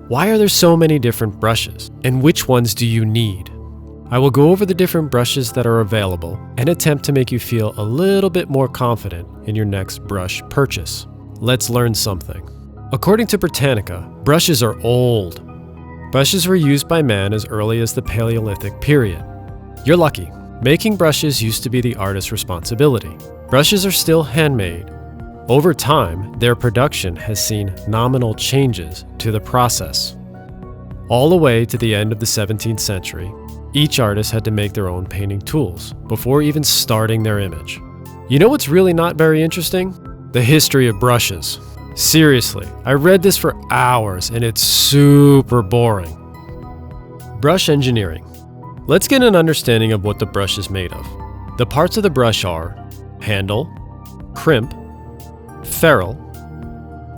Why are there so many different brushes, and which ones do you need? I will go over the different brushes that are available and attempt to make you feel a little bit more confident in your next brush purchase. Let's learn something. According to Britannica, brushes are old. Brushes were used by man as early as the Paleolithic period. You're lucky. Making brushes used to be the artist's responsibility. Brushes are still handmade. Over time, their production has seen nominal changes to the process. All the way to the end of the 17th century, each artist had to make their own painting tools before even starting their image. You know what's really not very interesting? The history of brushes. Seriously, I read this for hours and it's super boring. Brush engineering. Let's get an understanding of what the brush is made of. The parts of the brush are handle, crimp, ferrule,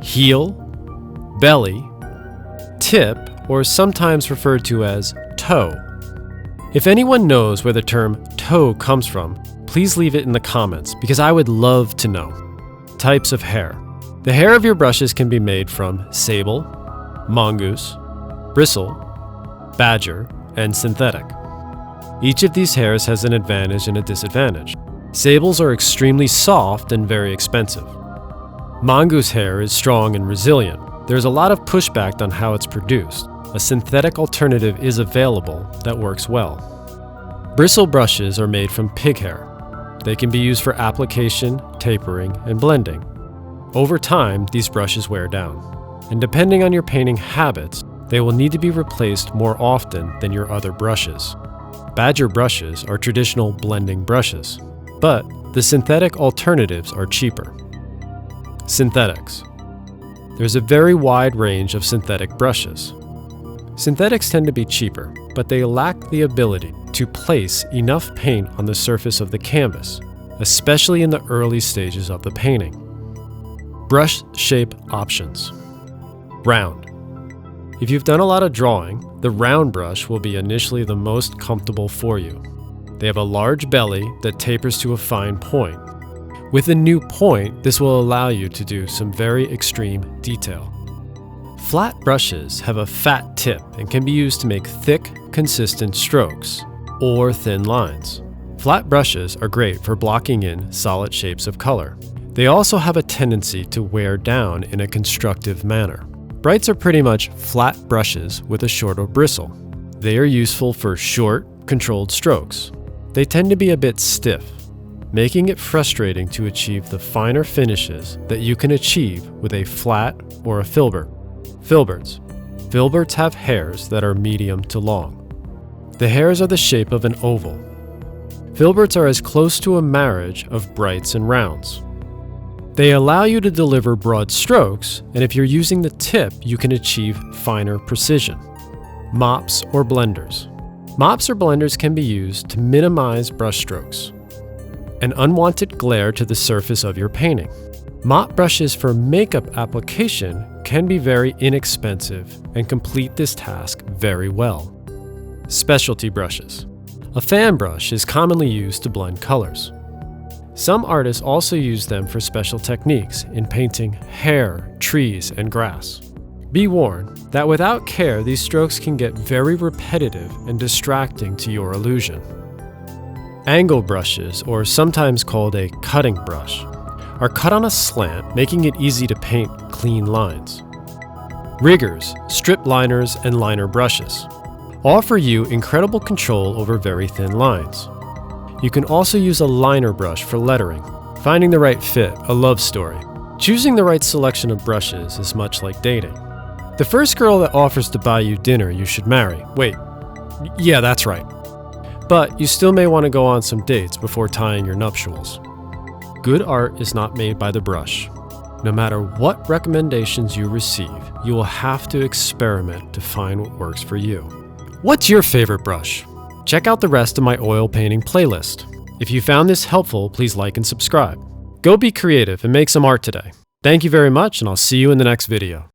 heel, belly, tip, or sometimes referred to as toe. If anyone knows where the term toe comes from, please leave it in the comments because I would love to know. Types of hair. The hair of your brushes can be made from sable, mongoose, bristle, badger, and synthetic. Each of these hairs has an advantage and a disadvantage. Sables are extremely soft and very expensive. Mongoose hair is strong and resilient. There's a lot of pushback on how it's produced. A synthetic alternative is available that works well. Bristle brushes are made from pig hair. They can be used for application, tapering, and blending. Over time, these brushes wear down, and depending on your painting habits, they will need to be replaced more often than your other brushes. Badger brushes are traditional blending brushes, but the synthetic alternatives are cheaper. Synthetics. There's a very wide range of synthetic brushes. Synthetics tend to be cheaper, but they lack the ability to place enough paint on the surface of the canvas, especially in the early stages of the painting. Brush shape options. Round. If you've done a lot of drawing, the round brush will be initially the most comfortable for you. They have a large belly that tapers to a fine point. With a new point, this will allow you to do some very extreme detail. Flat brushes have a fat tip and can be used to make thick, consistent strokes or thin lines. Flat brushes are great for blocking in solid shapes of color. They also have a tendency to wear down in a constructive manner. Brights are pretty much flat brushes with a shorter bristle. They are useful for short, controlled strokes. They tend to be a bit stiff, making it frustrating to achieve the finer finishes that you can achieve with a flat or a filbert. Filberts. Filberts have hairs that are medium to long. The hairs are the shape of an oval. Filberts are as close to a marriage of brights and rounds. They allow you to deliver broad strokes, and if you're using the tip, you can achieve finer precision. Mops or blenders. Mops or blenders can be used to minimize brush strokes, an unwanted glare to the surface of your painting. Mop brushes for makeup application can be very inexpensive and complete this task very well. Specialty brushes. A fan brush is commonly used to blend colors. Some artists also use them for special techniques in painting hair, trees, and grass. Be warned that without care, these strokes can get very repetitive and distracting to your illusion. Angle brushes, or sometimes called a cutting brush, are cut on a slant, making it easy to paint clean lines. Riggers, strip liners, and liner brushes offer you incredible control over very thin lines. You can also use a liner brush for lettering. Finding the right fit, a love story. Choosing the right selection of brushes is much like dating. The first girl that offers to buy you dinner you should marry. Wait, yeah, that's right. But you still may want to go on some dates before tying your nuptials. Good art is not made by the brush. No matter what recommendations you receive, you will have to experiment to find what works for you. What's your favorite brush? Check out the rest of my oil painting playlist. If you found this helpful, please like and subscribe. Go be creative and make some art today. Thank you very much, and I'll see you in the next video.